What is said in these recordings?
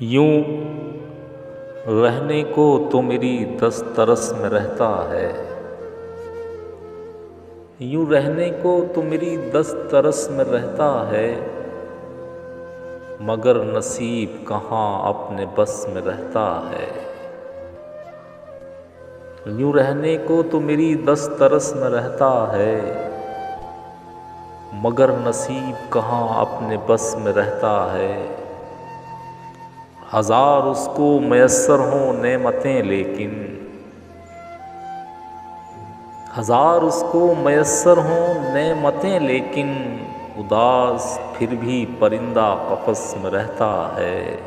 यूं रहने को तो मेरी दस तरस में रहता है। यूं रहने को तो मेरी दस तरस में रहता है, मगर नसीब कहाँ अपने बस में रहता है। यूं रहने को तो मेरी दस तरस में रहता है, मगर नसीब कहाँ अपने बस में रहता है। हजार उसको मयस्सर हों नेमतें लेकिन, हजार उसको मयस्सर हों नेमतें लेकिन, उदास फिर भी परिंदा कफस में रहता है।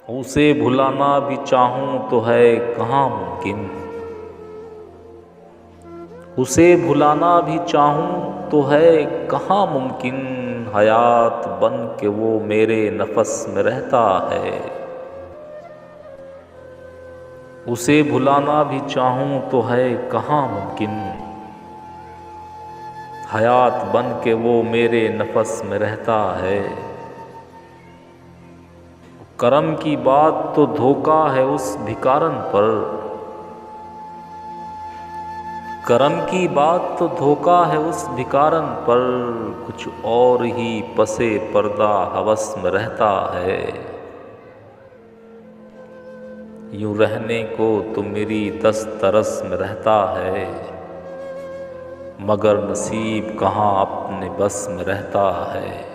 उसे भुलाना भी चाहूं तो है कहाँ मुमकिन, उसे भुलाना भी चाहूं तो है कहाँ मुमकिन। हयात बन के वो मेरे नफस में रहता है। उसे भुलाना भी चाहूं तो है कहाँ मुमकिन, हयात बन के वो मेरे नफस में रहता है। करम की बात तो धोखा है उस भिकारन पर, करम की बात तो धोखा है उस भिकारन पर, कुछ और ही पसे पर्दा हवस में रहता है। यूं रहने को तो मेरी दस तरस में रहता है, मगर नसीब कहाँ अपने बस में रहता है।